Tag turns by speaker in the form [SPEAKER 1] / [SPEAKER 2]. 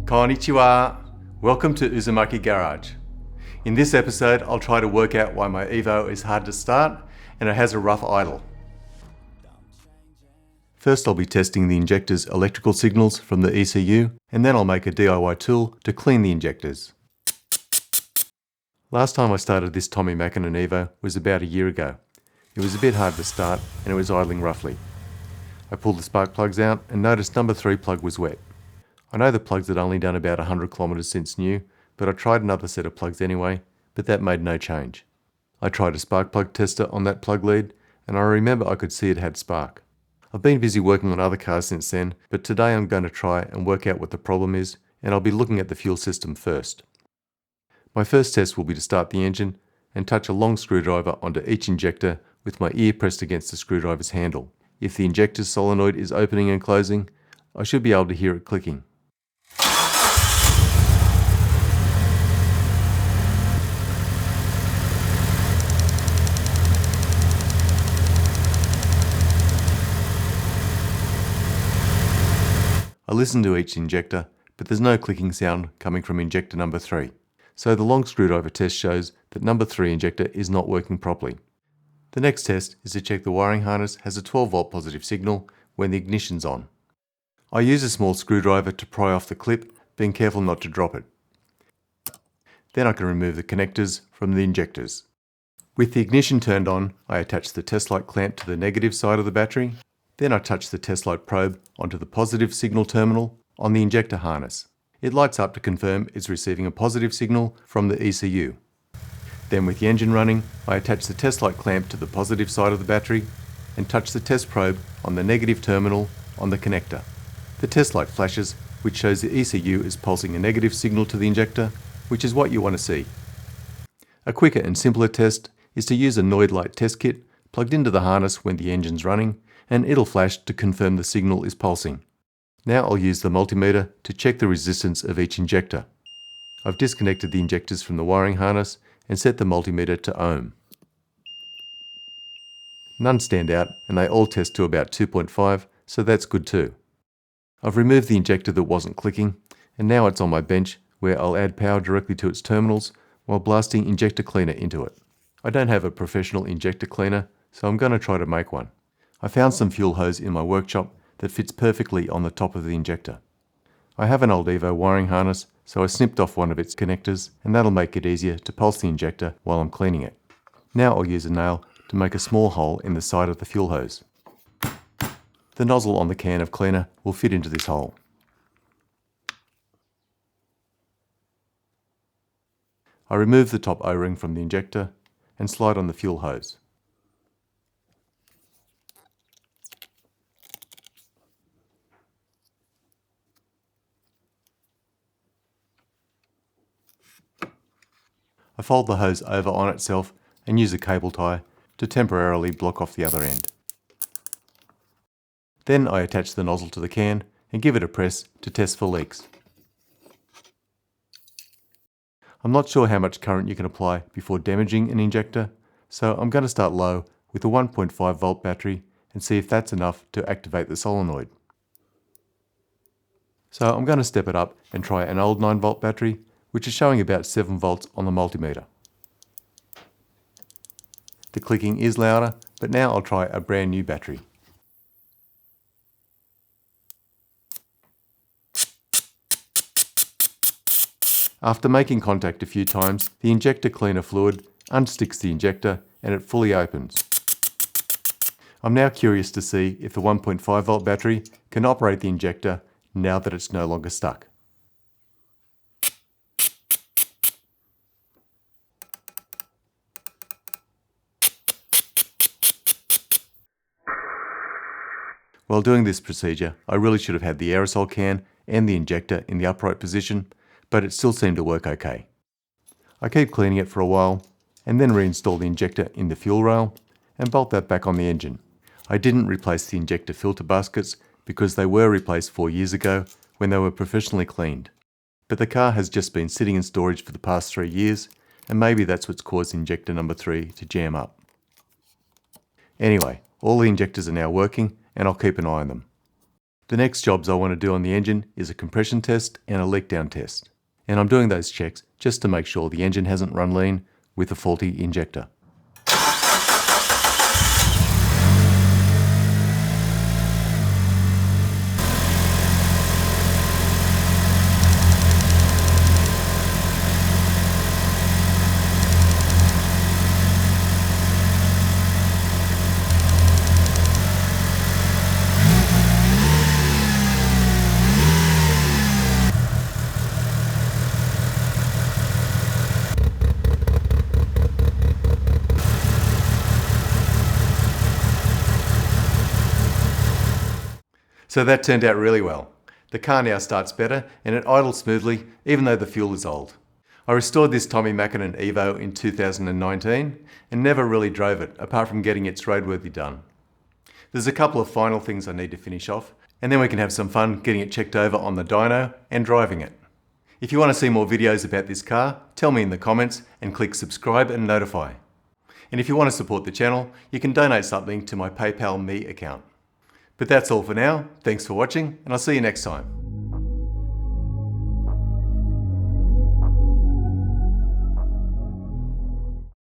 [SPEAKER 1] Konnichiwa! Welcome to Uzumaki Garage. In this episode, I'll try to work out why my Evo is hard to start and it has a rough idle. First, I'll be testing the injector's electrical signals from the ECU, and then I'll make a DIY tool to clean the injectors. Last time I started this Tommy Mackinnon Evo was about a year ago. It was a bit hard to start and it was idling roughly. I pulled the spark plugs out and noticed number 3 plug was wet. I know the plugs had only done about 100 kilometers since new, but I tried another set of plugs anyway, but that made no change. I tried a spark plug tester on that plug lead, and I remember I could see it had spark. I've been busy working on other cars since then, but today I'm going to try and work out what the problem is, and I'll be looking at the fuel system first. My first test will be to start the engine and touch a long screwdriver onto each injector with my ear pressed against the screwdriver's handle. If the injector's solenoid is opening and closing, I should be able to hear it clicking. I listen to each injector, but there's no clicking sound coming from injector number 3. So the long screwdriver test shows that number 3 injector is not working properly. The next test is to check the wiring harness has a 12 volt positive signal when the ignition's on. I use a small screwdriver to pry off the clip, being careful not to drop it. Then I can remove the connectors from the injectors. With the ignition turned on, I attach the test light clamp to the negative side of the battery. Then I touch the test light probe onto the positive signal terminal on the injector harness. It lights up to confirm it's receiving a positive signal from the ECU. Then with the engine running, I attach the test light clamp to the positive side of the battery and touch the test probe on the negative terminal on the connector. The test light flashes, which shows the ECU is pulsing a negative signal to the injector, which is what you want to see. A quicker and simpler test is to use a Noid light test kit plugged into the harness when the engine's running, and it'll flash to confirm the signal is pulsing. Now I'll use the multimeter to check the resistance of each injector. I've disconnected the injectors from the wiring harness and set the multimeter to ohm. None stand out and they all test to about 2.5, so that's good too. I've removed the injector that wasn't clicking, and now it's on my bench where I'll add power directly to its terminals while blasting injector cleaner into it. I don't have a professional injector cleaner, so I'm going to try to make one. I found some fuel hose in my workshop that fits perfectly on the top of the injector. I have an old Evo wiring harness, so I snipped off one of its connectors, and that'll make it easier to pulse the injector while I'm cleaning it. Now I'll use a nail to make a small hole in the side of the fuel hose. The nozzle on the can of cleaner will fit into this hole. I remove the top O-ring from the injector and slide on the fuel hose. I fold the hose over on itself and use a cable tie to temporarily block off the other end. Then I attach the nozzle to the can and give it a press to test for leaks. I'm not sure how much current you can apply before damaging an injector, so I'm going to start low with a 1.5 volt battery and see if that's enough to activate the solenoid. So I'm going to step it up and try an old 9 volt battery, which is showing about 7 volts on the multimeter. The clicking is louder, but now I'll try a brand new battery. After making contact a few times, the injector cleaner fluid unsticks the injector and it fully opens. I'm now curious to see if the 1.5 volt battery can operate the injector now that it's no longer stuck. While doing this procedure, I really should have had the aerosol can and the injector in the upright position, but it still seemed to work okay. I keep cleaning it for a while, and then reinstall the injector in the fuel rail and bolt that back on the engine. I didn't replace the injector filter baskets because they were replaced 4 years ago when they were professionally cleaned. But the car has just been sitting in storage for the past 3 years, and maybe that's what's caused injector number 3 to jam up. Anyway, all the injectors are now working, and I'll keep an eye on them. The next jobs I want to do on the engine is a compression test and a leak down test. And I'm doing those checks just to make sure the engine hasn't run lean with a faulty injector. So that turned out really well. The car now starts better and it idles smoothly even though the fuel is old. I restored this Tommy Mackinnon Evo in 2019 and never really drove it apart from getting its roadworthy done. There's a couple of final things I need to finish off and then we can have some fun getting it checked over on the dyno and driving it. If you want to see more videos about this car, tell me in the comments and click subscribe and notify. And if you want to support the channel, you can donate something to my PayPal Me account. But that's all for now. Thanks for watching, and I'll see you next time.